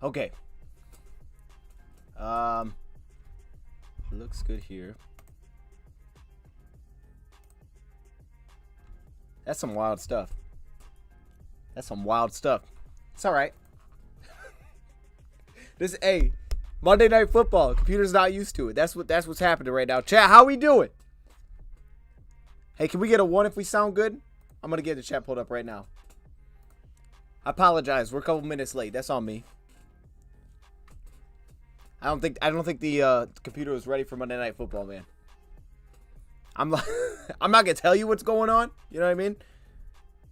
Okay. Looks good here. That's some wild stuff. It's all right. Monday Night Football. Computer's not used to it. That's what's happening right now. Chat, how we doing? Hey, can we get a 1 if we sound good? I'm gonna get the chat pulled up right now. I apologize. We're a couple minutes late. That's on me. I don't think the computer was ready for Monday Night Football, man. I'm not gonna tell you what's going on. You know what I mean?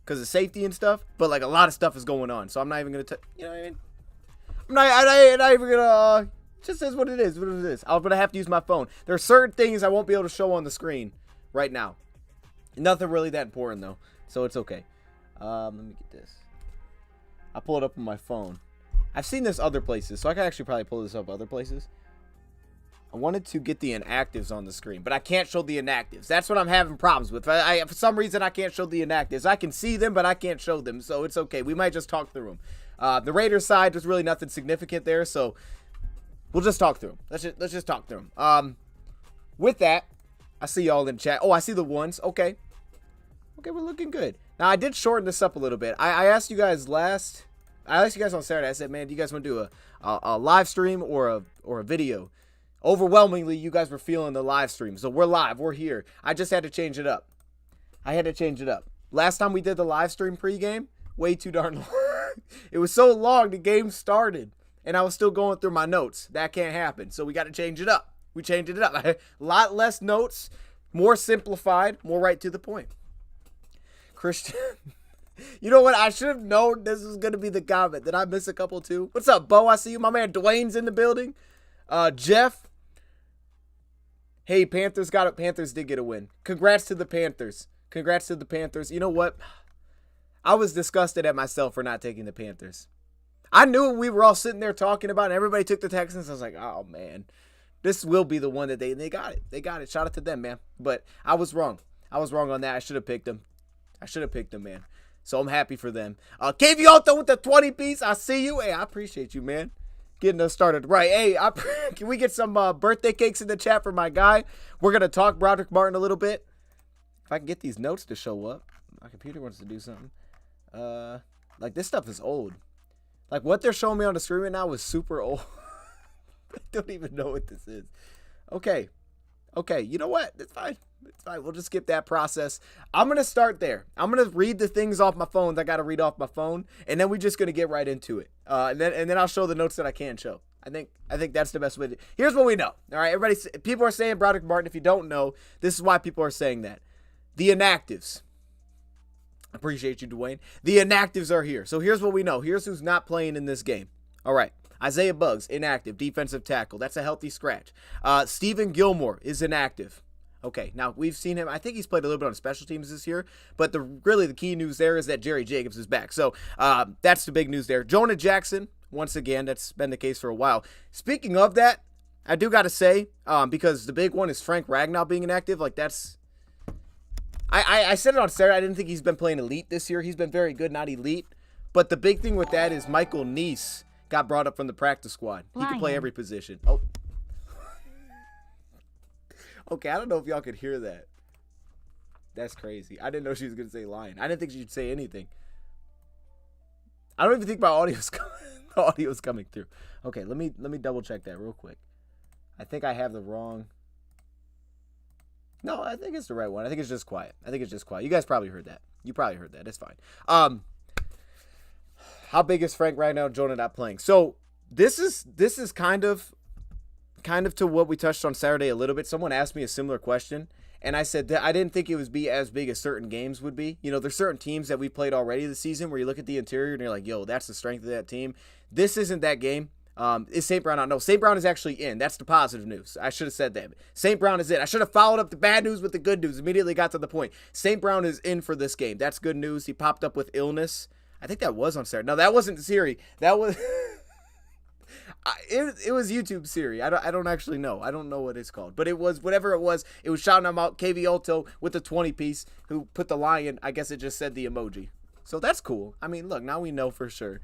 Because of safety and stuff. But like a lot of stuff is going on, so I'm not even gonna tell. You know what I mean? I'm not even gonna. Just says what it is. What it is. I'm gonna have to use my phone. There are certain things I won't be able to show on the screen right now. Nothing really that important though, so it's okay. Let me get this. I pull it up on my phone. I've seen this other places, so I can actually probably pull this up other places. I wanted to get the inactives on the screen, but I can't show the inactives. That's what I'm having problems with. For some reason, I can't show the inactives. I can see them, but I can't show them, so it's okay. We might just talk through them. The Raiders side, there's really nothing significant there, so we'll just talk through them. Let's just talk through them. With that, I see y'all in chat. Oh, I see the ones. Okay, we're looking good. Now, I did shorten this up a little bit. I asked you guys on Saturday. I said, man, do you guys want to do a live stream or a video? Overwhelmingly, you guys were feeling the live stream. So we're live. We're here. I just had to change it up. Last time we did the live stream pregame, way too darn long. It was so long, the game started, and I was still going through my notes. That can't happen. So we got to change it up. We changed it up. A lot less notes, more simplified, more right to the point. Christian... You know what? I should have known this was going to be the comment. Did I miss a couple too? What's up, Bo? I see you. My man Dwayne's in the building. Jeff. Hey, Panthers got it. Panthers did get a win. Congrats to the Panthers. You know what? I was disgusted at myself for not taking the Panthers. I knew we were all sitting there talking about it, and everybody took the Texans. I was like, oh, man. This will be the one that they got it. They got it. Shout out to them, man. But I was wrong. On that. I should have picked them. Man. So I'm happy for them. KV Alto with the 20 piece. I see you. Hey, I appreciate you, man. Getting us started right. Hey, can we get some birthday cakes in the chat for my guy? We're going to talk Broderick Martin a little bit. If I can get these notes to show up. My computer wants to do something. Like, this stuff is old. Like, what they're showing me on the screen right now is super old. I don't even know what this is. Okay, you know what? It's fine. We'll just skip that process. I'm going to start there. I'm going to read the things off my phone that I got to read off my phone, and then we're just going to get right into it. And then I'll show the notes that I can show. I think that's the best way to. Here's what we know. All right, people are saying Broderick Martin. If you don't know, this is why people are saying that. The inactives. Appreciate you, Dwayne. The inactives are here. So here's what we know. Here's who's not playing in this game. All right. Isaiah Buggs, inactive, defensive tackle. That's a healthy scratch. Stephen Gilmore is inactive. Okay, now we've seen him. I think he's played a little bit on special teams this year, but the key news there is that Jerry Jacobs is back. So that's the big news there. Jonah Jackson, once again, that's been the case for a while. Speaking of that, I do got to say, because the big one is Frank Ragnow being inactive, like that's... I said it on Saturday, I didn't think he's been playing elite this year. He's been very good, not elite. But the big thing with that is Michael Neese got brought up from the practice squad. He can play every position. Oh. Okay, I don't know if y'all could hear that. That's crazy. I didn't know she was going to say lion. I didn't think she'd say anything. I don't even think my audio's coming through. Okay, let me double check that real quick. I think I have the wrong. No, I think it's the right one. I think it's just quiet. You guys probably heard that. It's fine. How big is Frank right now? Jonah not playing. So this is kind of to what we touched on Saturday a little bit. Someone asked me a similar question, and I said that I didn't think it would be as big as certain games would be. You know, there's certain teams that we played already this season where you look at the interior and you're like, yo, that's the strength of that team. This isn't that game. Is St. Brown out? No, St. Brown is actually in. That's the positive news. I should have said that. St. Brown is in. I should have followed up the bad news with the good news. Immediately got to the point. St. Brown is in for this game. That's good news. He popped up with illness. I think that was on Saturday. No, that wasn't Siri. That was... It was YouTube Siri. I don't actually know. I don't know what it's called. But it was whatever it was. It was shouting him out. KV Alto with the 20 piece who put the lion. I guess it just said the emoji. So that's cool. I mean, look, now we know for sure.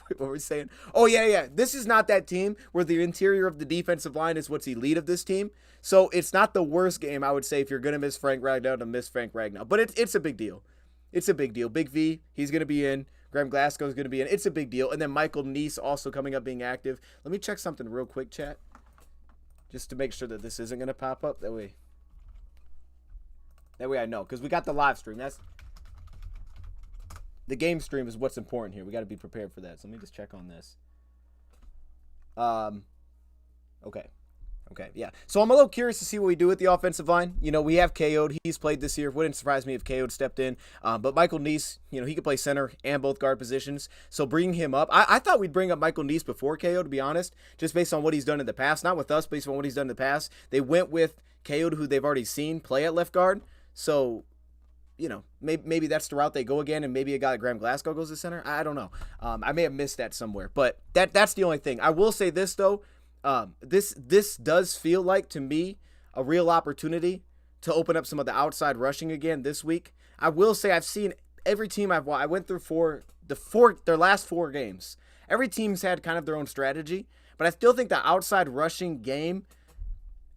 What were we saying? Oh, yeah. This is not that team where the interior of the defensive line is what's elite of this team. So it's not the worst game, I would say, if you're going to miss Frank Ragnow, to miss Frank Ragnow. But it's a big deal. It's a big deal. Big V, he's going to be in. Graham Glasgow's going to be in. It's a big deal. And then Michael Neese also coming up being active. Let me check something real quick, chat, just to make sure that this isn't going to pop up. That way I know, because we got the live stream. The game stream is what's important here. We got to be prepared for that. So let me just check on this. Okay, yeah. So I'm a little curious to see what we do with the offensive line. You know, we have KO'd. He's played this year. Wouldn't surprise me if KO'd stepped in. But Michael Neese, you know, he could play center and both guard positions. So bringing him up, I thought we'd bring up Michael Neese before KO, to be honest, just based on what he's done in the past. Not with us, based on what he's done in the past. They went with KO, who they've already seen play at left guard. So, you know, maybe that's the route they go again, and maybe a guy like Graham Glasgow goes to center. I don't know. I may have missed that somewhere. But that's the only thing. I will say this, though. This does feel like, to me, a real opportunity to open up some of the outside rushing again this week. I will say I've seen every team I've watched. I went through their last 4 games. Every team's had kind of their own strategy, but I still think the outside rushing game,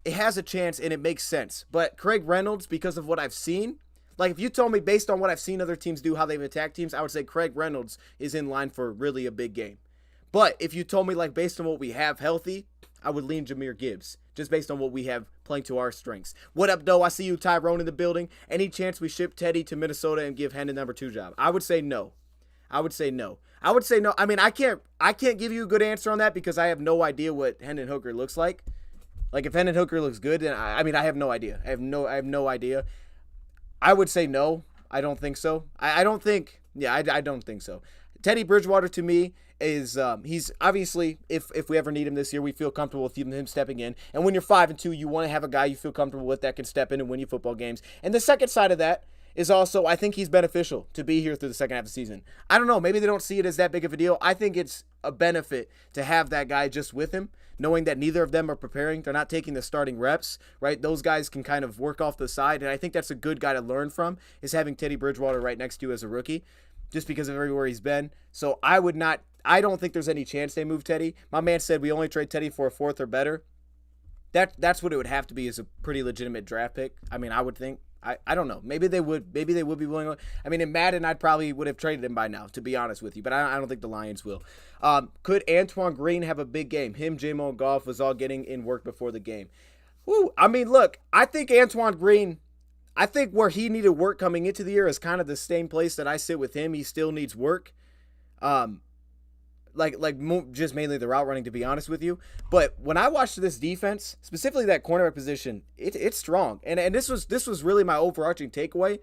it has a chance and it makes sense. But Craig Reynolds, because of what I've seen, like if you told me based on what I've seen other teams do, how they've attacked teams, I would say Craig Reynolds is in line for really a big game. But if you told me, like, based on what we have healthy, I would lean Jahmyr Gibbs, just based on what we have playing to our strengths. What up, though? I see you, Tyrone, in the building. Any chance we ship Teddy to Minnesota and give Hendon number 2 job? I would say no. I would say no. I mean, I can't give you a good answer on that because I have no idea what Hendon Hooker looks like. Like, if Hendon Hooker looks good, then I have no idea. I have no idea. I would say no. I don't think so. I don't think so. Teddy Bridgewater, to me, is he's obviously, if we ever need him this year, we feel comfortable with him stepping in. And when you're 5-2, you want to have a guy you feel comfortable with that can step in and win you football games. And the second side of that is also, I think he's beneficial to be here through the second half of the season. I don't know, maybe they don't see it as that big of a deal. I think it's a benefit to have that guy just with him, knowing that neither of them are preparing. They're not taking the starting reps, right? Those guys can kind of work off the side, and I think that's a good guy to learn from, is having Teddy Bridgewater right next to you as a rookie, just because of everywhere he's been. So I don't think there's any chance they move Teddy. My man said we only trade Teddy for a 4th or better. That's what it would have to be, is a pretty legitimate draft pick. I mean, I would think. I don't know. Maybe they would be willing. I mean, in Madden, I probably would have traded him by now, to be honest with you. But I don't think the Lions will. Could Antoine Green have a big game? Him, J-Mo, and Goff was all getting in work before the game. Woo. I mean, look, I think Antoine Green, I think where he needed work coming into the year is kind of the same place that I sit with him. He still needs work. Just mainly the route running, to be honest with you. But when I watched this defense, specifically that cornerback position, it's strong. And this was really my overarching takeaway.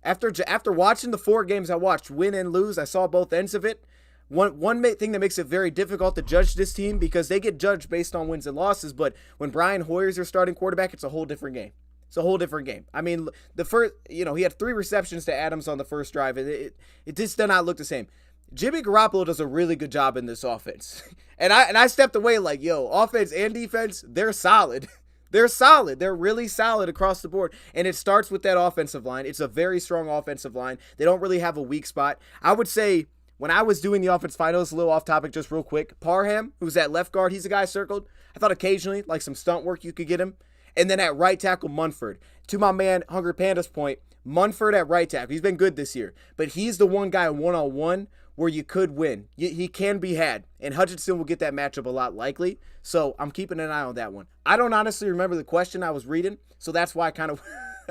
After watching the 4 games I watched, win and lose, I saw both ends of it. One thing that makes it very difficult to judge this team, because they get judged based on wins and losses, but when Brian Hoyer's your starting quarterback, it's a whole different game. It's a whole different game. I mean, the first, he had 3 receptions to Adams on the first drive. It just did not look the same. Jimmy Garoppolo does a really good job in this offense. And I stepped away like, offense and defense, they're solid. They're solid. They're really solid across the board. And it starts with that offensive line. It's a very strong offensive line. They don't really have a weak spot. I would say when I was doing the offense finals, a little off topic, just real quick, Parham, who's at left guard, he's a guy circled. I thought occasionally, like some stunt work, you could get him. And then at right tackle, Munford. To my man, Hungry Panda's point, Munford at right tackle. He's been good this year. But he's the one guy one-on-one where you could win. He can be had. And Hutchinson will get that matchup a lot likely. So I'm keeping an eye on that one. I don't honestly remember the question I was reading. So that's why I kind of...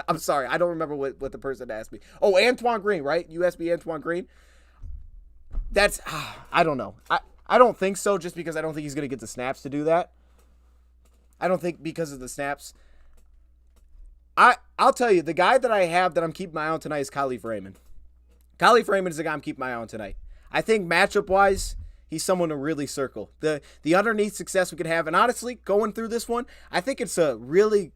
I'm sorry. I don't remember what the person asked me. Oh, Antoine Green, right? You asked me Antoine Green? That's... I don't know. I don't think so, just because I don't think he's going to get the snaps to do that. I don't think because of the snaps. I'll tell you, the guy that I have that I'm keeping my eye on tonight is Khalif Raymond. Khalif Raymond is the guy I'm keeping my eye on tonight. I think matchup-wise, he's someone to really circle. The underneath success we could have, and honestly, going through this one, I think it's really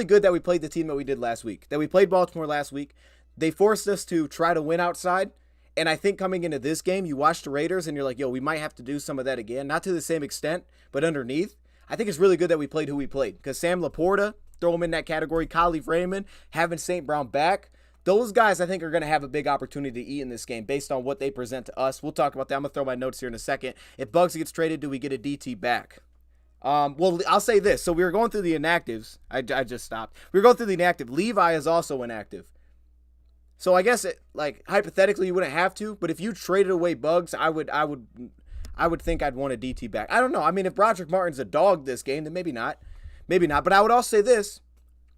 good that we played the team that we did last week, that we played Baltimore last week. They forced us to try to win outside, and I think coming into this game, you watch the Raiders, and you're like, we might have to do some of that again. Not to the same extent, but underneath. I think it's really good that we played who we played, because Sam Laporta, throw him in that category, Khalif Raymond, having St. Brown back, those guys I think are going to have a big opportunity to eat in this game based on what they present to us. We'll talk about that. I'm going to throw my notes here in a second. If Bugs gets traded, do we get a DT back? Well, I'll say this. So we were going through the inactives. I just stopped. We were going through the inactive. Levi is also inactive. So I guess hypothetically you wouldn't have to, but if you traded away Bugs, I would think I'd want a DT back. I don't know. I mean, if Broderick Martin's a dog this game, then maybe not. Maybe not. But I would also say this.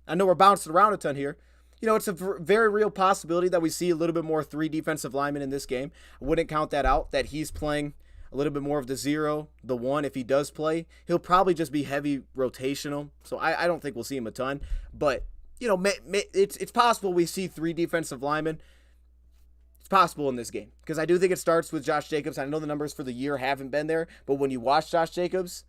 I know we're bouncing around a ton here. It's a very real possibility that we see a little bit more 3 defensive linemen in this game. I wouldn't count that out, that he's playing a little bit more of the 0, the 1. If he does play, he'll probably just be heavy rotational. So I don't think we'll see him a ton. But, it's possible we see 3 defensive linemen. It's possible in this game. Because I do think it starts with Josh Jacobs. I know the numbers for the year haven't been there. But when you watch Josh Jacobs,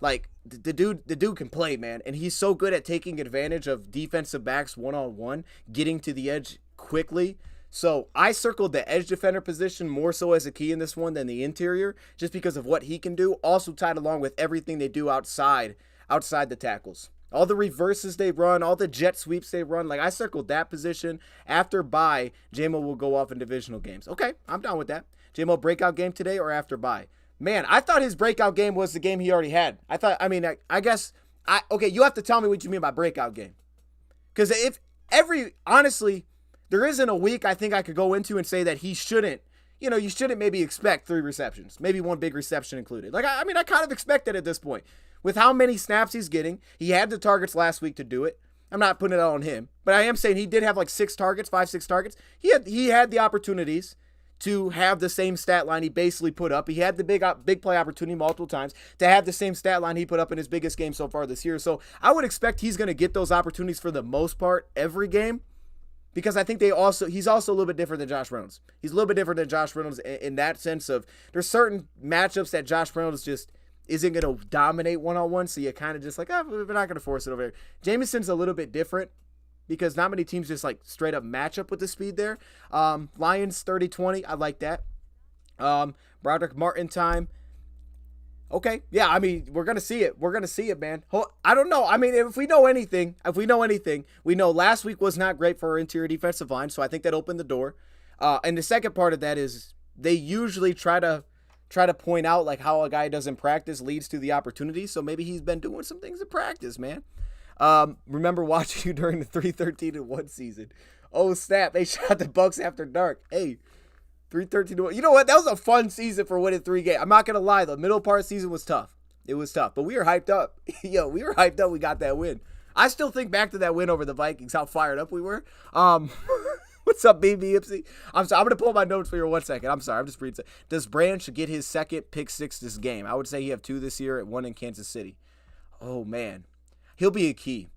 the dude can play, man. And he's so good at taking advantage of defensive backs one-on-one, getting to the edge quickly. So I circled the edge defender position more so as a key in this one than the interior, just because of what he can do, also tied along with everything they do outside the tackles. All the reverses they run, all the jet sweeps they run. I circled that position. After bye, J-Mo will go off in divisional games. Okay, I'm down with that. J-Mo breakout game today or after bye? Man, I thought his breakout game was the game he already had. Okay, you have to tell me what you mean by breakout game. Because honestly, there isn't a week I think I could go into and say that he shouldn't, you shouldn't maybe expect 3 receptions, maybe 1 big reception included. I kind of expect it at this point. With how many snaps he's getting, he had the targets last week to do it. I'm not putting it on him, but I am saying he did have 6 targets, 5-6 targets. He had the opportunities to have the same stat line he basically put up. He had the big play opportunity multiple times to have the same stat line he put up in his biggest game so far this year. So I would expect he's going to get those opportunities for the most part every game, because I think he's also a little bit different than Josh Reynolds. He's a little bit different than Josh Reynolds in that sense of there's certain matchups that Josh Reynolds just isn't going to dominate one-on-one. So you kind of just we're not going to force it over here. Jameson's a little bit different, because not many teams just straight up match up with the speed there. Lions 30-20. I like that. Broderick Martin time. Okay. Yeah, I mean, we're going to see it. We're going to see it, man. I don't know. I mean, if we know anything, we know last week was not great for our interior defensive line. So I think that opened the door. And the second part of that is they usually try to point out how a guy does in practice leads to the opportunity. So maybe he's been doing some things in practice, man. Remember watching you during the 3-13-1 season. Oh, snap. They shot the Bucks after dark. Hey, 3-13-1. You know what? That was a fun season for winning 3 games. I'm not going to lie. The middle part of the season was tough. It was tough. But we were hyped up. We were hyped up. We got that win. I still think back to that win over the Vikings, how fired up we were. What's up, baby Ipsy? I'm sorry. I'm going to pull my notes for you 1 second. I'm sorry. I'm just reading. Does Branch get his second pick 6 this game? I would say he have 2 this year, 1 in Kansas City. Oh, man. He'll be a key.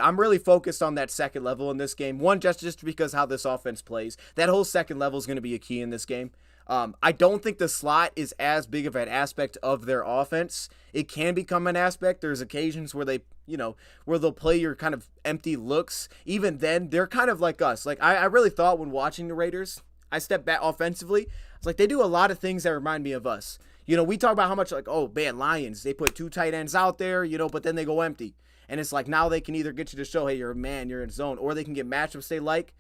I'm really focused on that second level in this game. One, just because how this offense plays. That whole second level is going to be a key in this game. I don't think the slot is as big of an aspect of their offense. It can become an aspect. There's occasions where where they'll play your kind of empty looks. Even then, they're kind of like us. I really thought when watching the Raiders, I stepped back offensively. It's they do a lot of things that remind me of us. We talk about how much oh man, Lions, they put 2 tight ends out there, but then they go empty. And it's now they can either get you to show, hey, you're a man, you're in zone, or they can get matchups they like.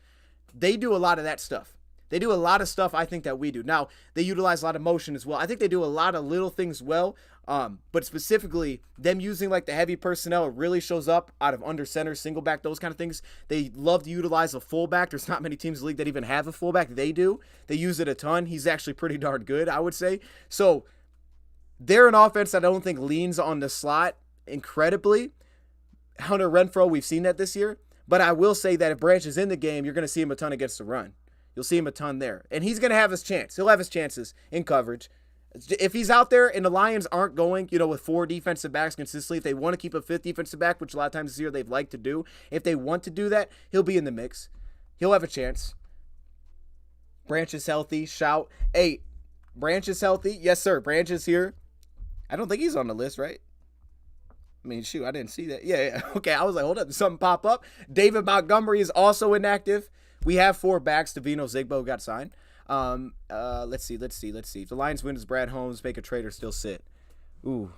They do a lot of that stuff. They do a lot of stuff I think that we do. Now, they utilize a lot of motion as well. I think they do a lot of little things well, but specifically them using the heavy personnel, it really shows up out of under center, single back, those kind of things. They love to utilize a fullback. There's not many teams in the league that even have a fullback. They do. They use it a ton. He's actually pretty darn good, I would say. So they're an offense that I don't think leans on the slot incredibly. Hunter Renfrow, we've seen that this year. But I will say that if Branch is in the game, you're going to see him a ton against the run. You'll see him a ton there. And he's going to have his chance. He'll have his chances in coverage. If he's out there and the Lions aren't going, with 4 defensive backs consistently, if they want to keep a 5th defensive back, which a lot of times this year they've liked to do, if they want to do that, he'll be in the mix. He'll have a chance. Branch is healthy. Shout. Hey, Branch is healthy. Yes, sir. Branch is here. I don't think he's on the list, right? I mean, shoot, I didn't see that. Yeah. Okay, I was hold up. Did something pop up? David Montgomery is also inactive. We have 4 backs. Davino Zigbo got signed. Let's see. If the Lions win, does Brad Holmes make a trade or still sit? Ooh.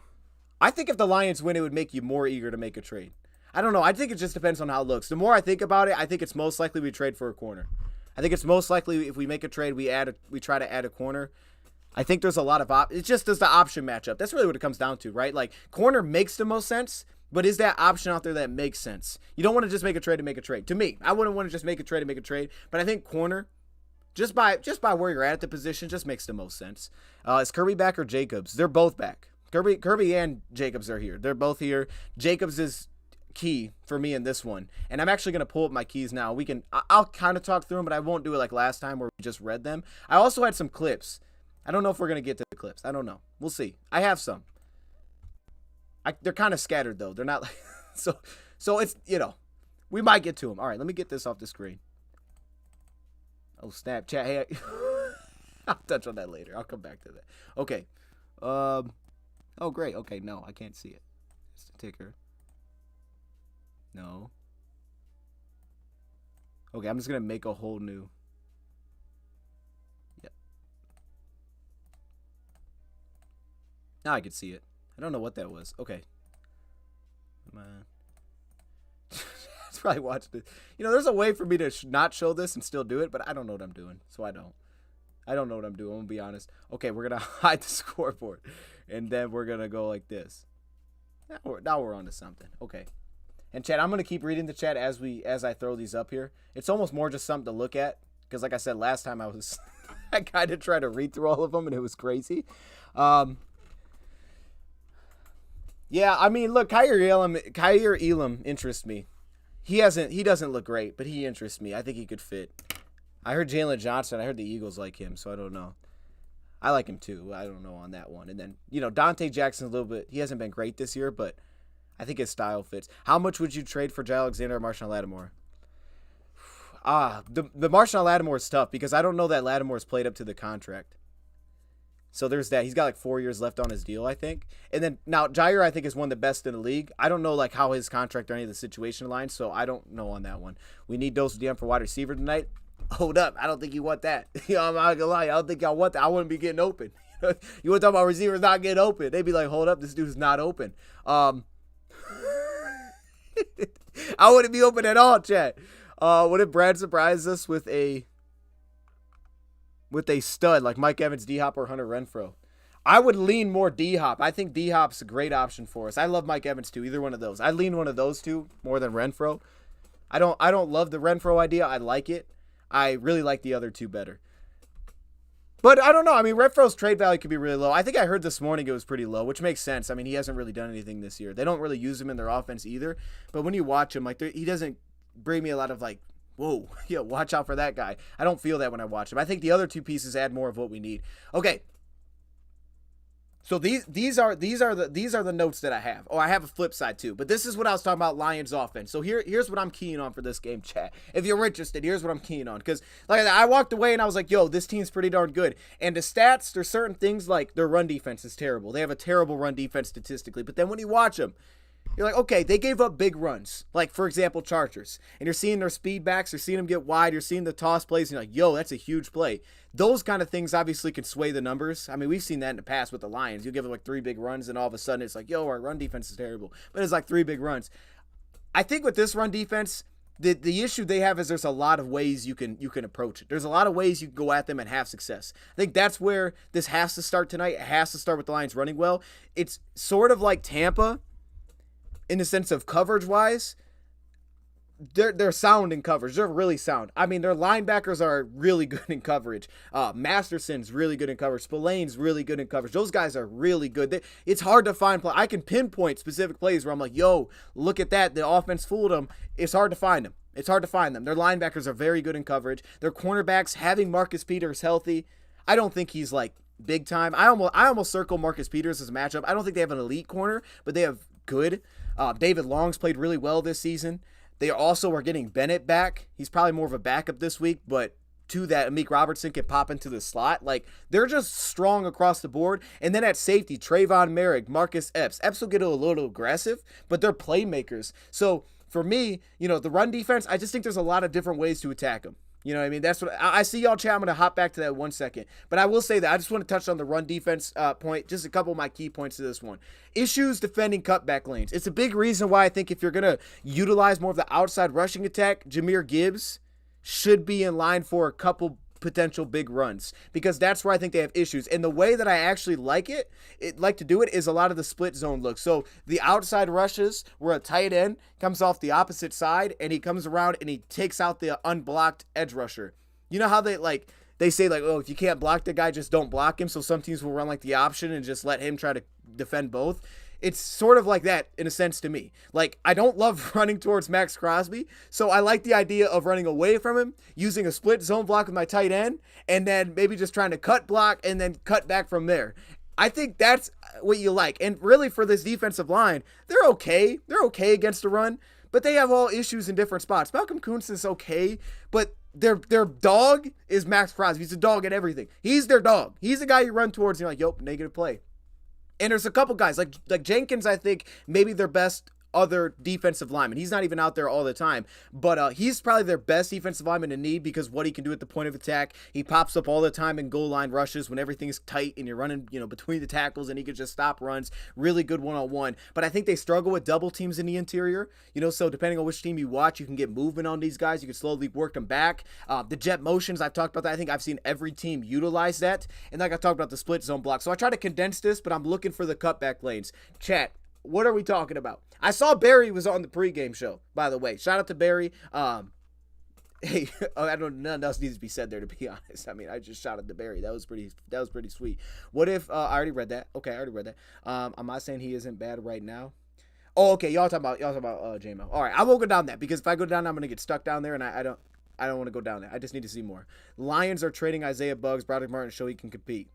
I think if the Lions win, it would make you more eager to make a trade. I don't know. I think it just depends on how it looks. The more I think about it, I think it's most likely we trade for a corner. I think it's most likely if we make a trade, we try to add a corner. I think there's a lot of it's just does the option matchup. That's really what it comes down to, right? Like corner makes the most sense, but is that option out there that makes sense? You don't want to just make a trade to make a trade. To me, I wouldn't want to just make a trade to make a trade, but I think corner, just by where you're at the position, just makes the most sense. Is Kirby back or Jacobs? They're both back. Kirby and Jacobs are here. They're both here. Jacobs is key for me in this one, and I'm actually going to pull up my keys now. I'll kind of talk through them, but I won't do it like last time where we just read them. I also had some clips. I don't know if we're going to get to the clips. I don't know. We'll see. I have some. They're kind of scattered though. They're not like so it's, we might get to them. All right, let me get this off the screen. Oh, Snapchat. Hey, I'll touch on that later. I'll come back to that. Okay. Oh, great. Okay, no, I can't see it. It's the ticker. No. Okay, I'm just going to make a whole new. Yep. Now I can see it. I don't know what that was. Okay. Come on. That's probably watched it. There's a way for me to not show this and still do it, but I don't know what I'm doing, so I don't. I don't know what I'm doing, I'm going to be honest. Okay, we're going to hide the scoreboard. And then we're going to go like this. Now we're on to something. Okay. And chat, I'm going to keep reading the chat as I throw these up here. It's almost more just something to look at. Because like I said, last time I kind of tried to read through all of them and it was crazy. Yeah, I mean, look, Kaiir Elam interests me. He doesn't look great, but he interests me. I think he could fit. I heard Jalen Johnson. I heard the Eagles like him, so I don't know. I like him too. I don't know on that one. And then, Dante Jackson's a little bit, he hasn't been great this year, but I think his style fits. How much would you trade for Jay Alexander or Marshawn Lattimore? The Marshawn Lattimore is tough because I don't know that Lattimore's played up to the contract. So there's that. He's got like 4 years left on his deal, I think. And then now Jair, I think, is one of the best in the league. I don't know like how his contract or any of the situation aligns, so I don't know on that one. We need DoseOfDion for wide receiver tonight. Hold up. I don't think you want that. I'm not gonna lie. I don't think I want that. I wouldn't be getting open. You want to talk about receivers not getting open? They'd be like, hold up, this dude's not open. I wouldn't be open at all, chat. What if Brad surprises us with a stud like Mike Evans, D-Hop, or Hunter Renfrow? I would lean more D-Hop. I think D-Hop's a great option for us. I love Mike Evans too. Either one of those. I lean one of those two more than Renfrow. I don't love the Renfrow idea. I like it. I really like the other two better. But I don't know. I mean, Renfro's trade value could be really low. I think I heard this morning it was pretty low, which makes sense. I mean, he hasn't really done anything this year. They don't really use him in their offense either. But when you watch him, like he doesn't bring me a lot of like, whoa, yeah, watch out for that guy. I don't feel that when I watch him. I think the other two pieces add more of what we need. Okay. So these are the notes that I have. Oh, I have a flip side too. But this is what I was talking about, Lions offense. So here's what I'm keying on for this game, chat. If you're interested, here's what I'm keying on. Because like I walked away and I was like, yo, this team's pretty darn good. And the stats, there's certain things like their run defense is terrible. They have a terrible run defense statistically. But then when you watch them, you're like, okay, they gave up big runs. Like, for example, Chargers. And you're seeing their speed backs. You're seeing them get wide. You're seeing the toss plays. And you're like, yo, that's a huge play. Those kind of things obviously can sway the numbers. I mean, we've seen that in the past with the Lions. You give them like 3 big runs, and all of a sudden it's like, yo, our run defense is terrible. But it's like 3 big runs. I think with this run defense, the issue they have is there's a lot of ways you can approach it. There's a lot of ways you can go at them and have success. I think that's where this has to start tonight. It has to start with the Lions running well. It's sort of like Tampa in the sense of coverage-wise. They're sound in coverage. They're really sound. I mean, their linebackers are really good in coverage. Masterson's really good in coverage. Spillane's really good in coverage. Those guys are really good. It's hard to find play. I can pinpoint specific plays where I'm like, yo, look at that. The offense fooled them. It's hard to find them. It's hard to find them. Their linebackers are very good in coverage. Their cornerbacks, having Marcus Peters healthy, I don't think he's like big time. I almost circle Marcus Peters as a matchup. I don't think they have an elite corner, but they have good. David Long's played really well this season. They also are getting Bennett back. He's probably more of a backup this week, but to that, Amik Robertson can pop into the slot. Like, they're just strong across the board. And then at safety, Trayvon Merrick, Marcus Epps. Epps will get a little aggressive, but they're playmakers. So, for me, the run defense, I just think there's a lot of different ways to attack them. You know what I mean? That's what I see y'all chat. I'm going to hop back to that 1 second. But I will say that I just want to touch on the run defense point. Just a couple of my key points to this one. Issues defending cutback lanes. It's a big reason why I think if you're going to utilize more of the outside rushing attack, Jahmyr Gibbs should be in line for a couple potential big runs, because that's where I think they have issues. And the way that I actually like to do it is a lot of the split zone look. So the outside rushes where a tight end comes off the opposite side and he comes around and he takes out the unblocked edge rusher. You know how they say oh, if you can't block the guy, just don't block him. So some teams will run like the option and just let him try to defend both. It's sort of like that in a sense to me. Like, I don't love running towards Max Crosby, so I like the idea of running away from him, using a split zone block with my tight end, and then maybe just trying to cut block and then cut back from there. I think that's what you like. And really for this defensive line, they're okay. They're okay against the run, but they have all issues in different spots. Malcolm Kuntz is okay, but their dog is Max Crosby. He's a dog at everything. He's their dog. He's the guy you run towards and you're like, yup, negative play. And there's a couple guys like Jenkins, I think maybe their best other defensive lineman. He's not even out there all the time, but he's probably their best defensive lineman in need because what he can do at the point of attack. He pops up all the time in goal line rushes when everything's tight and you're running, between the tackles, and he can just stop runs. Really good one-on-one. But I think they struggle with double teams in the interior. So depending on which team you watch, you can get movement on these guys. You can slowly work them back. The jet motions, I've talked about that. I think I've seen every team utilize that. And like I talked about the split zone block. So I try to condense this, but I'm looking for the cutback lanes. Chat, what are we talking about? I saw Barry was on the pregame show, by the way. Shout out to Barry. Hey, I don't know, nothing else needs to be said there, to be honest. I mean, I just shouted to Barry. That was pretty sweet. What if I already read that? Okay, I already read that. I'm not saying he isn't bad right now. Oh, okay, y'all talking about J-Mo. All right, I won't go down that because if I go down, I'm gonna get stuck down there, and I don't want to go down there. I just need to see more. Lions are trading Isaiah Buggs. Broderick Martin show he can compete.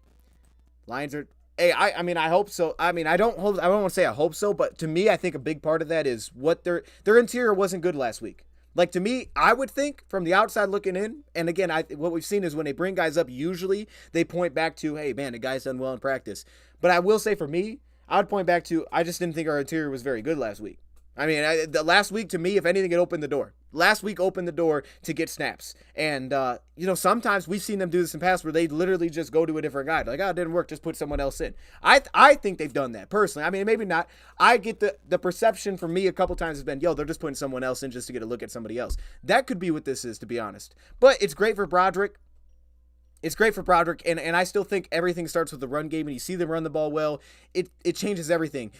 Lions are. Hey, I mean, I hope so. I mean, I don't want to say I hope so, but to me, I think a big part of that is what their interior wasn't good last week. Like, to me, I would think from the outside looking in, and again, what we've seen is when they bring guys up, usually they point back to, hey, man, the guy's done well in practice. But I will say for me, I would point back to, I just didn't think our interior was very good last week. I mean, the last week, to me, if anything, it opened the door. Last week opened the door to get snaps. And, sometimes we've seen them do this in the past where they literally just go to a different guy. Like, it didn't work, just put someone else in. I think they've done that, personally. I mean, maybe not. I get the perception from me a couple times has been, they're just putting someone else in just to get a look at somebody else. That could be what this is, to be honest. But it's great for Broderick. It's great for Broderick, and I still think everything starts with the run game, and you see them run the ball well. It changes everything.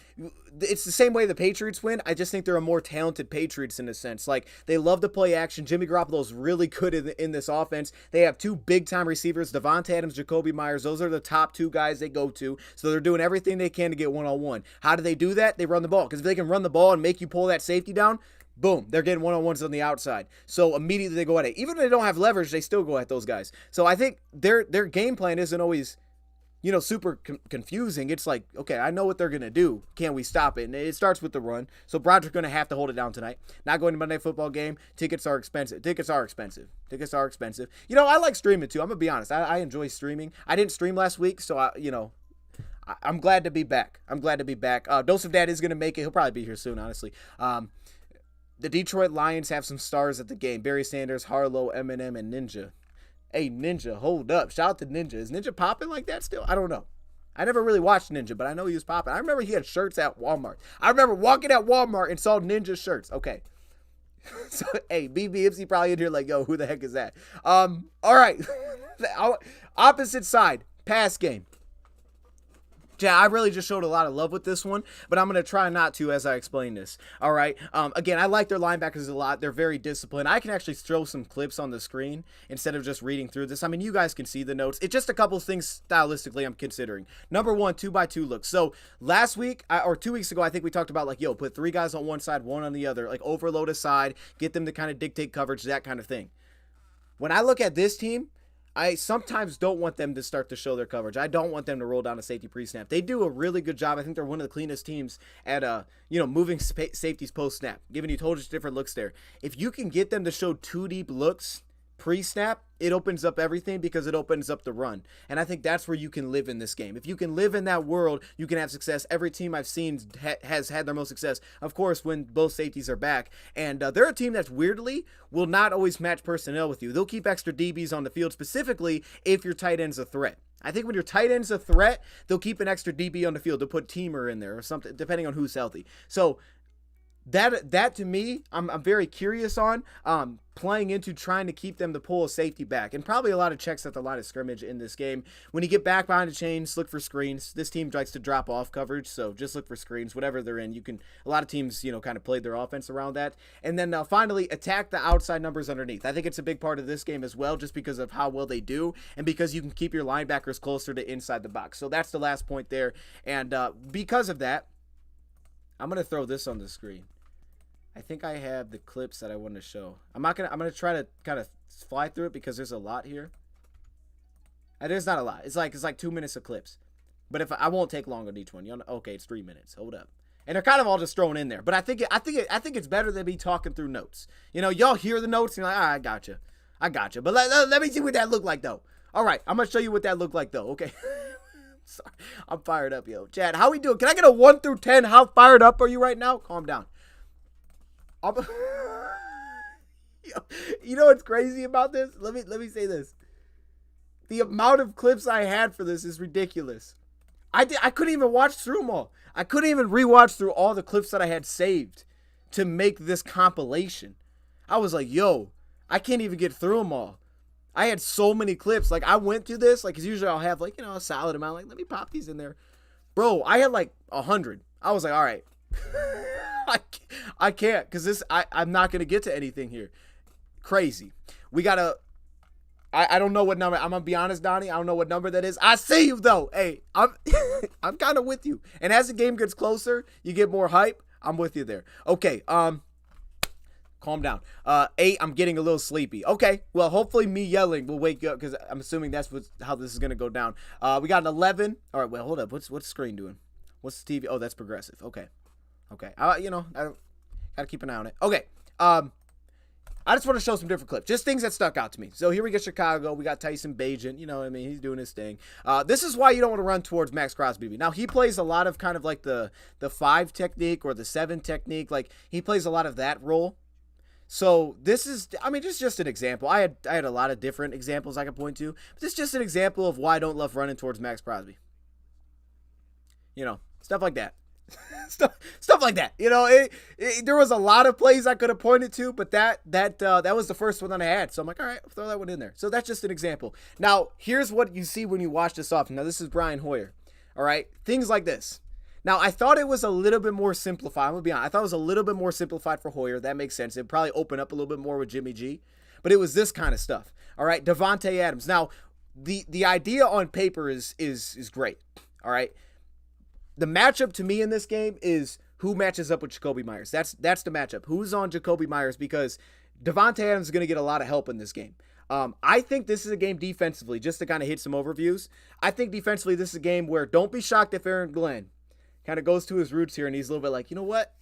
It's the same way the Patriots win. I just think they're a more talented Patriots in a sense. Like, they love to play action. Jimmy Garoppolo's really good in this offense. They have two big-time receivers, Devontae Adams, Jacoby Myers. Those are the top two guys they go to, so they're doing everything they can to get one-on-one. How do they do that? They run the ball, because if they can run the ball and make you pull that safety down, boom, they're getting one-on-ones on the outside. So immediately they go at it. Even if they don't have leverage, they still go at those guys. So I think their game plan isn't always, super confusing. It's like, okay, I know what they're going to do. Can we stop it? And it starts with the run. So Broderick's going to have to hold it down tonight. Not going to Monday football game. Tickets are expensive. I like streaming too. I'm going to be honest. I enjoy streaming. I didn't stream last week, so I'm glad to be back. DoseOfDion is going to make it. He'll probably be here soon, honestly. The Detroit Lions have some stars at the game. Barry Sanders, Harlow, MNF, and Ninja. Hey, Ninja, hold up. Shout out to Ninja. Is Ninja popping like that still? I don't know. I never really watched Ninja, but I know he was popping. I remember he had shirts at Walmart. I remember walking at Walmart and saw Ninja shirts. Okay. So, hey, BB Ipsy probably in here like, yo, who the heck is that? All right. Opposite side, pass game. Yeah, I really just showed a lot of love with this one, but I'm going to try not to as I explain this. All right. Again, I like their linebackers a lot. They're very disciplined. I can actually throw some clips on the screen instead of just reading through this. I mean, you guys can see the notes. It's just a couple of things stylistically I'm considering. Number one, 2x2 look. So last week or 2 weeks ago, I think we talked about like, put three guys on one side, one on the other, like overload a side, get them to kind of dictate coverage, that kind of thing. When I look at this team, I sometimes don't want them to start to show their coverage. I don't want them to roll down a safety pre-snap. They do a really good job. I think they're one of the cleanest teams at, moving safeties post-snap, giving you totally different looks there. If you can get them to show two deep looks pre-snap, it opens up everything because it opens up the run. And I think that's where you can live in this game. If you can live in that world, you can have success. Every team I've seen has had their most success, of course, when both safeties are back. And they're a team that's weirdly will not always match personnel with you. They'll keep extra DBs on the field, specifically if your tight end's a threat. I think when your tight end's a threat, they'll keep an extra DB on the field. They'll put Teamer in there or something, depending on who's healthy. So that to me, I'm very curious on playing into trying to keep them to pull a safety back, and probably a lot of checks at the line of scrimmage in this game. When you get back behind the chains, look for screens. This team likes to drop off coverage, so just look for screens, whatever they're in. A lot of teams, kind of played their offense around that. And then finally, attack the outside numbers underneath. I think it's a big part of this game as well, just because of how well they do, and because you can keep your linebackers closer to inside the box. So that's the last point there, and because of that, I'm gonna throw this on the screen. I think I have the clips that I want to show. I'm gonna try to kind of fly through it because there's a lot here. There's not a lot. It's like 2 minutes of clips. But if I won't take long on each one. Okay, it's 3 minutes. Hold up. And they're kind of all just thrown in there. But I think it's better than me talking through notes. Y'all hear the notes and you're like, I gotcha. But let me see what that looked like though. All right, I'm gonna show you what that looked like though. Okay. Sorry, I'm fired up, yo. Chad, how we doing? Can I get a 1 through 10? How fired up are you right now? Calm down. You know what's crazy about this? Let me say this. The amount of clips I had for this is ridiculous. I couldn't even watch through them all. I couldn't even rewatch through all the clips that I had saved to make this compilation. I was like, yo, I can't even get through them all. I had so many clips. Like, I went through this, because usually I'll have, a solid amount. Like, let me pop these in there. Bro, I had, 100. I was like, all right. I can't, because I'm not going to get to anything here. Crazy. We got to, I don't know what number, I'm going to be honest, Donnie, I don't know what number that is. I see you, though. Hey, I'm kind of with you. And as the game gets closer, you get more hype. I'm with you there. Okay, calm down. 8, I'm getting a little sleepy. Okay, well, hopefully me yelling will wake you up, because I'm assuming that's how this is going to go down. We got an 11. All right, well, hold up. What's the screen doing? What's the TV? Oh, that's progressive. Okay. I gotta keep an eye on it. Okay. I just want to show some different clips, just things that stuck out to me. So here we get Chicago. We got Tyson Bagent. You know what I mean? He's doing his thing. This is why you don't want to run towards Max Crosby. Now, he plays a lot of kind of like the 5 technique or the 7 technique. Like, he plays a lot of that role. So this is, just an example. I had a lot of different examples I could point to. But this is just an example of why I don't love running towards Max Crosby. Stuff like that. stuff like that. There was a lot of plays I could have pointed to, but that was the first one that I had. So I'm like, all right, I'll throw that one in there. So that's just an example. Now, here's what you see when you watch this off. Now, this is Brian Hoyer. All right, things like this. Now, I thought it was a little bit more simplified. I'm gonna be honest. I thought it was a little bit more simplified for Hoyer. That makes sense. It'd probably open up a little bit more with Jimmy G, but it was this kind of stuff. All right, Devontae Adams. Now, the idea on paper is great. All right. The matchup to me in this game is who matches up with Jakobi Meyers. That's the matchup. Who's on Jakobi Meyers? Because Devontae Adams is going to get a lot of help in this game. I think this is a game defensively, just to kind of hit some overviews. I think defensively this is a game where don't be shocked if Aaron Glenn kind of goes to his roots here and he's a little bit like, you know what?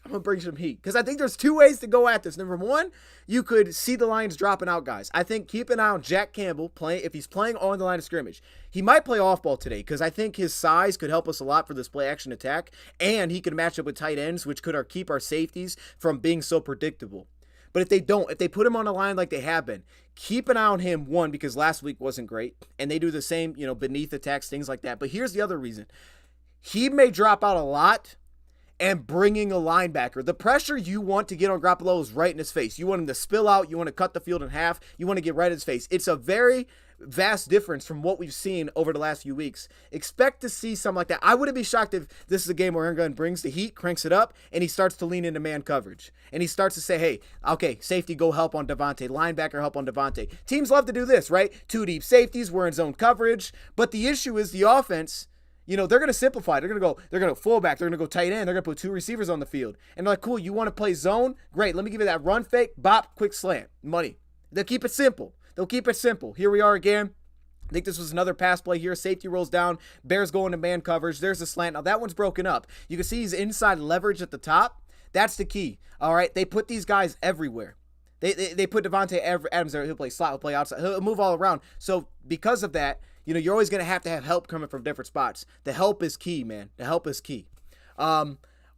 I'm going to bring some heat. Because I think there's 2 ways to go at this. Number one, you could see the Lions dropping out guys. I think keep an eye on Jack Campbell if he's playing on the line of scrimmage. He might play off ball today because I think his size could help us a lot for this play action attack. And he could match up with tight ends, which could keep our safeties from being so predictable. But if they put him on a line like they have been, keep an eye on him, one, because last week wasn't great. And they do the same, beneath attacks, things like that. But here's the other reason. He may drop out a lot. And bringing a linebacker. The pressure you want to get on Garoppolo is right in his face. You want him to spill out. You want to cut the field in half. You want to get right in his face. It's a very vast difference from what we've seen over the last few weeks. Expect to see something like that. I wouldn't be shocked if this is a game where Aaron Glenn brings the heat, cranks it up, and he starts to lean into man coverage. And he starts to say, hey, okay, safety, go help on Devontae. Linebacker, help on Devontae. Teams love to do this, right? 2 deep safeties. We're in zone coverage. But the issue is the offense. They're going to simplify. They're going to go fullback. They're going to go tight end. They're going to put 2 receivers on the field. And they're like, cool, you want to play zone? Great. Let me give you that run fake, bop, quick slant. Money. They'll keep it simple. Here we are again. I think this was another pass play here. Safety rolls down. Bears going to man coverage. There's a slant. Now, that one's broken up. You can see he's inside leverage at the top. That's the key. All right. They put these guys everywhere. They put Devontae Adams there. He'll play slot. He'll play outside. He'll move all around. So because of that, you're always going to have help coming from different spots. The help is key, man. The help is key.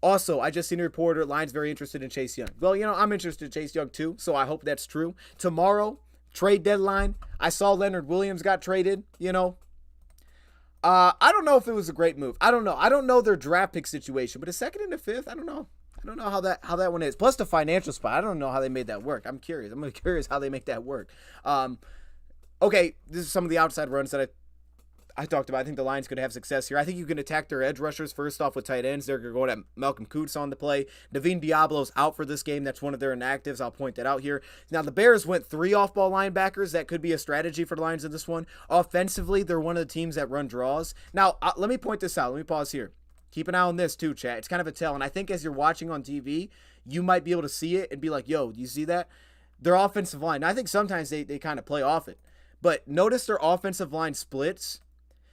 Also, I just seen a reporter, Lions very interested in Chase Young. Well, I'm interested in Chase Young too, so I hope that's true. Tomorrow, trade deadline, I saw Leonard Williams got traded, I don't know if it was a great move. I don't know. I don't know their draft pick situation, but a second and a fifth, I don't know. I don't know how that one is. Plus the financial spot, I don't know how they made that work. I'm curious. I'm curious how they make that work. Okay, this is some of the outside runs that I talked about. I think the Lions could have success here. I think you can attack their edge rushers first off with tight ends. They're going to have Malcolm Kuntz on the play. Naveen Diablo's out for this game. That's one of their inactives. I'll point that out here. Now, the Bears went 3 off-ball linebackers. That could be a strategy for the Lions in this one. Offensively, they're one of the teams that run draws. Now, let me point this out. Let me pause here. Keep an eye on this too, chat. It's kind of a tell. And I think as you're watching on TV, you might be able to see it and be like, yo, do you see that? Their offensive line. Now, I think sometimes they kind of play off it. But notice their offensive line splits.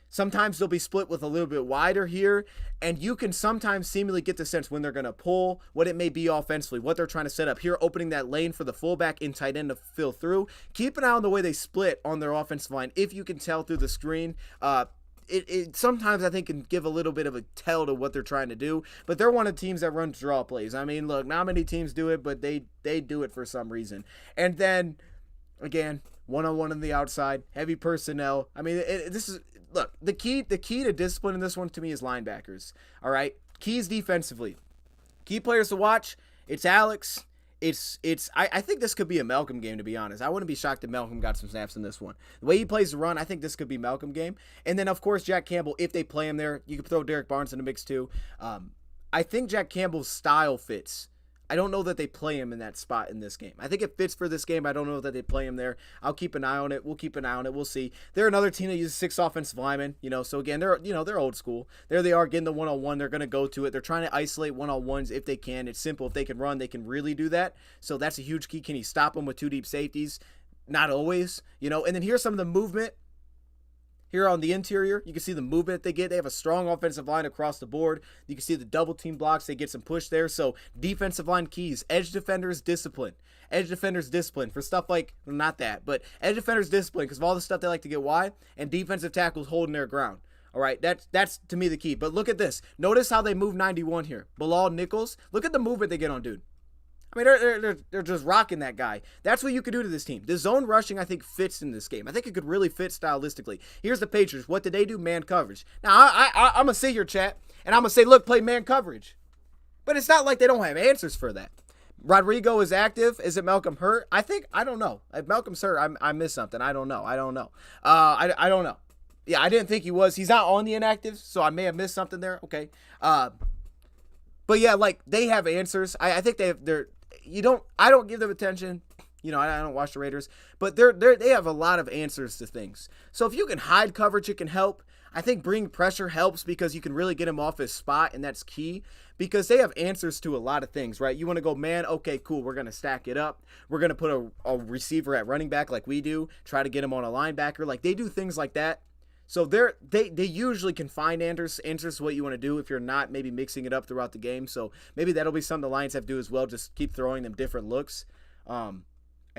Sometimes they'll be split with a little bit wider here, and you can sometimes seemingly get the sense when they're going to pull, what it may be offensively, what they're trying to set up. Here, opening that lane for the fullback in tight end to fill through. Keep an eye on the way they split on their offensive line. If you can tell through the screen, it sometimes I think can give a little bit of a tell to what they're trying to do, but they're one of the teams that runs draw plays. I mean, look, not many teams do it, but they do it for some reason. And then, again, one-on-one on the outside, heavy personnel. I mean, this is... Look, the key to discipline in this one to me is linebackers. All right, keys defensively. Key players to watch. It's Alex. I think this could be a Malcolm game, to be honest. I wouldn't be shocked if Malcolm got some snaps in this one. The way he plays the run, I think this could be Malcolm game. And then of course Jack Campbell, if they play him there, you could throw Derek Barnes in the mix too. I think Jack Campbell's style fits. I don't know that they play him in that spot in this game. I think it fits for this game. I don't know that they play him there. I'll keep an eye on it. We'll keep an eye on it. We'll see. They're another team that uses 6 offensive linemen, so again, they're old school. There they are getting the one-on-one. They're going to go to it. They're trying to isolate one-on-ones if they can. It's simple. If they can run, they can really do that. So that's a huge key. Can he stop them with 2 deep safeties? Not always, and then here's some of the movement. Here on the interior, you can see the movement they get. They have a strong offensive line across the board. You can see the double team blocks. They get some push there. So defensive line keys. Edge defenders discipline. Edge defenders discipline for stuff like, not that, but edge defenders discipline because of all the stuff they like to get wide. And defensive tackles holding their ground. All right, that's to me the key. But look at this. Notice how they move 91 here. Bilal Nichols. Look at the movement they get on dude. I mean, they're just rocking that guy. That's what you could do to this team. The zone rushing, I think, fits in this game. I think it could really fit stylistically. Here's the Patriots. What did they do? Man coverage. Now, I'm going to sit here, chat, and I'm going to say, look, play man coverage. But it's not like they don't have answers for that. Rodrigo is active. Is it Malcolm hurt? I don't know. If Malcolm's hurt, I missed something. I don't know. I don't know. I don't know. Yeah, I didn't think he was. He's not on the inactives, so I may have missed something there. Okay. But yeah, like, they have answers. I think I don't give them attention. I don't watch the Raiders, but they have a lot of answers to things. So if you can hide coverage, it can help. I think bring pressure helps because you can really get him off his spot, and that's key because they have answers to a lot of things, right? You want to go, man, okay, cool. We're going to stack it up. We're going to put a receiver at running back like we do, try to get him on a linebacker. Like they do things like that. So they usually can find answers to what you want to do if you're not maybe mixing it up throughout the game. So maybe that'll be something the Lions have to do as well. Just keep throwing them different looks. I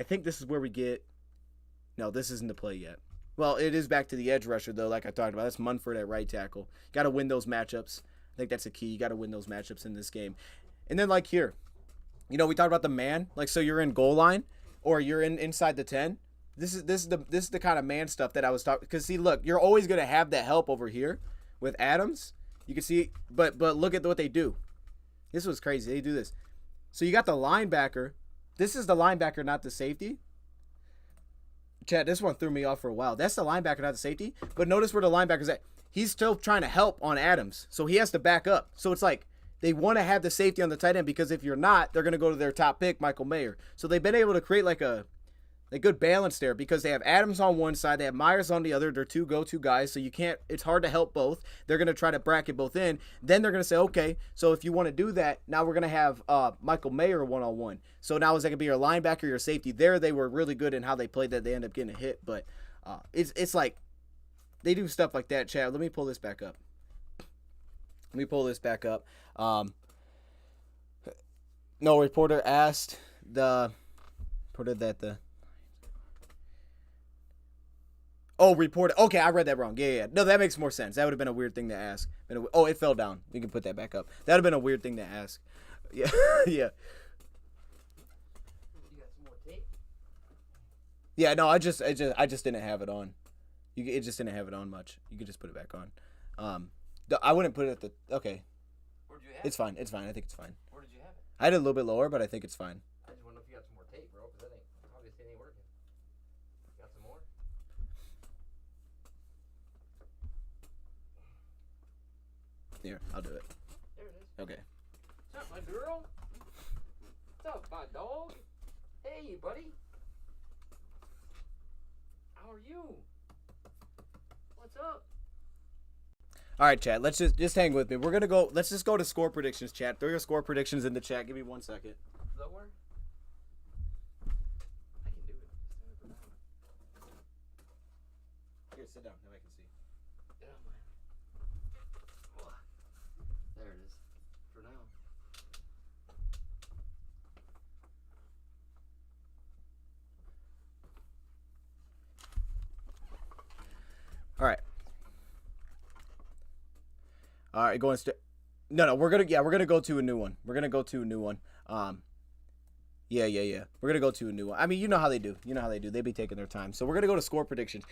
think this is where we get – no, this isn't the play yet. Well, it is back to the edge rusher, though, like I talked about. That's Munford at right tackle. Got to win those matchups. I think that's a key. You got to win those matchups in this game. And then, like here, we talked about the man. Like, so you're in goal line or you're inside the 10. This is the kind of man stuff that I was talking. Because see, look, you're always gonna have that help over here with Adams. You can see, but look at what they do. This was crazy. They do this. So you got the linebacker. This is the linebacker, not the safety. Chad, this one threw me off for a while. That's the linebacker, not the safety. But notice where the linebacker's at. He's still trying to help on Adams, so he has to back up. So it's like they want to have the safety on the tight end because if you're not, they're gonna go to their top pick, Michael Mayer. So they've been able to create like a good balance there because they have Adams on one side, they have Myers on the other. They're 2 go-to guys, so it's hard to help both. They're going to try to bracket both in. Then they're going to say, okay, so if you want to do that, now we're going to have Michael Mayer one-on-one. So now is that going to be your linebacker, your safety? There they were really good in how they played that. They end up getting a hit, but it's like they do stuff like that, Chad. Let me pull this back up. No reporter asked the reported that the. Oh, reported. Okay, I read that wrong. Yeah. No, that makes more sense. That would have been a weird thing to ask. Oh, it fell down. We can put that back up. That would have been a weird thing to ask. Yeah, yeah. You got some more tape? Yeah, no, I just didn't have it on. It just didn't have it on much. You could just put it back on. I wouldn't put it at the. Okay. Where'd you have It's fine. It's fine. I think it's fine. Where did you have it? I had it a little bit lower, but I think it's fine. I just want to know if you got some more tape, bro, because that ain't obviously it ain't working. You got some more? Here, I'll do it. There it is. Okay. What's up, my girl? What's up, my dog? Hey, buddy. How are you? What's up? All right, chat. Let's just hang with me. We're gonna go. Let's just go to score predictions, chat. Throw your score predictions in the chat. Give me 1 second. Lower? I can do it. Here, sit down. Now I can see. Yeah, man. There it is. For now. All right. All right, going No, we're gonna go to a new one. We're gonna go to a new one. Yeah. We're gonna go to a new one. I mean, you know how they do. They be taking their time. So we're gonna go to score predictions.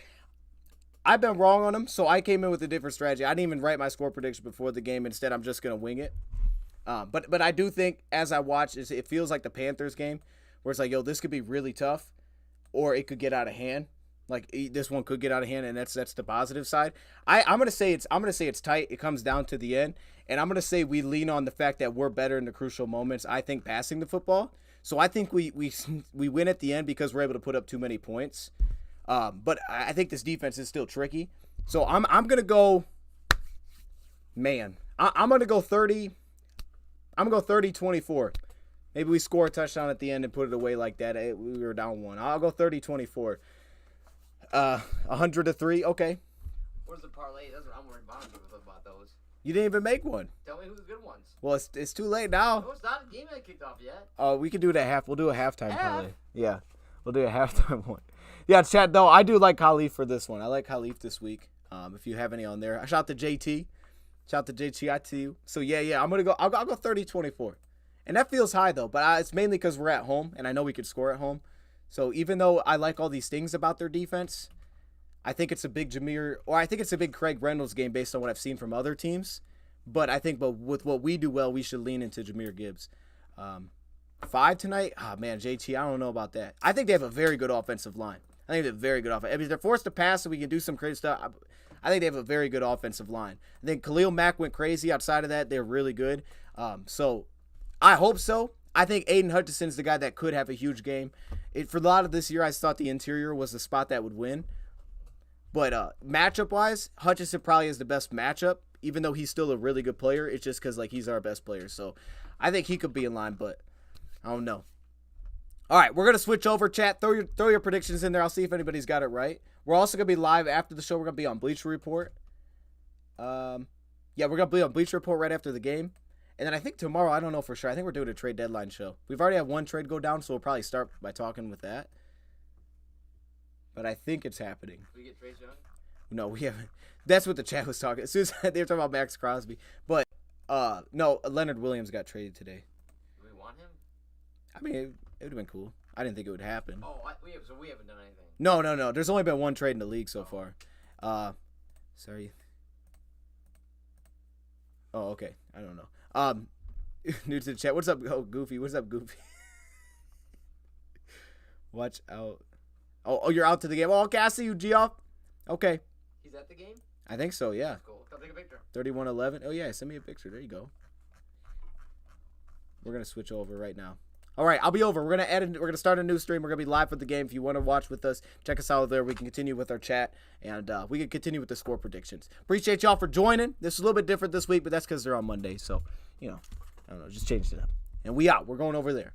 I've been wrong on them, so I came in with a different strategy. I didn't even write my score prediction before the game. Instead, I'm just gonna wing it. But I do think as I watch, it feels like the Panthers game, where it's like, yo, this could be really tough, or it could get out of hand. Like this one could get out of hand, and that's the positive side. I'm gonna say it's tight. It comes down to the end, and I'm gonna say we lean on the fact that we're better in the crucial moments. I think passing the football, so I think we win at the end because we're able to put up too many points. But I think this defense is still tricky. So I'm gonna go. Man, I'm gonna go 30. I'm gonna go 30-24. Maybe we score a touchdown at the end and put it away like that. We were down 1. I'll go 30-24. 100-3. Okay. Where's the parlay? That's what I'm worried about those. You didn't even make one. Tell me who's the good ones. Well, it's too late now. No, it's not. The game ain't kicked off yet. We can do it at half. We'll do a halftime parlay. Yeah, we'll do a halftime one. Yeah, chat though. I do like Khalif for this one. I like Khalif this week. If you have any on there, shout out to JT. Shout out to JT. I to you. So yeah. I'm gonna go. I'll go 30-24, and that feels high though. But it's mainly because we're at home, and I know we could score at home. So even though I like all these things about their defense, I think it's a big I think it's a big Craig Reynolds game based on what I've seen from other teams. But I think with what we do well, we should lean into Jahmyr Gibbs. 5 tonight? Oh, man, JT, I don't know about that. I think they have a very good offensive line. I think they have a very good offense. I mean, they're forced to pass so we can do some crazy stuff. I think they have a very good offensive line. I think Khalil Mack went crazy. Outside of that, they're really good. So I hope so. I think Aiden Hutchinson's the guy that could have a huge game. For a lot of this year, I thought the interior was the spot that would win. But matchup-wise, Hutchinson probably is the best matchup, even though he's still a really good player. It's just because he's our best player. So I think he could be in line, but I don't know. All right, we're going to switch over, chat. Throw your predictions in there. I'll see if anybody's got it right. We're also going to be live after the show. We're going to be on Bleacher Report. We're going to be on Bleacher Report right after the game. And then I think tomorrow, I don't know for sure. I think we're doing a trade deadline show. We've already had one trade go down, so we'll probably start by talking with that. But I think it's happening. We get Trace Young? No, we haven't. That's what the chat was talking. As soon as they were talking about Max Crosby. But, no, Leonard Williams got traded today. Do we want him? I mean, it would have been cool. I didn't think it would happen. Oh, so we haven't done anything. No. There's only been one trade in the league so far. Sorry. Oh, okay. I don't know. New to the chat. What's up, Goofy? What's up, Goofy? Watch out. Oh, you're out to the game. Oh, okay, I see you, Geoff. Okay. He's at the game? I think so, yeah. That's cool. Come take a picture. 31-11. Oh, yeah, send me a picture. There you go. We're going to switch over right now. All right, I'll be over. We're going to start a new stream. We're going to be live for the game. If you want to watch with us, check us out there. We can continue with our chat, and we can continue with the score predictions. Appreciate y'all for joining. This is a little bit different this week, but that's because they're on Monday. So, I don't know, just changed it up. And we out. We're going over there.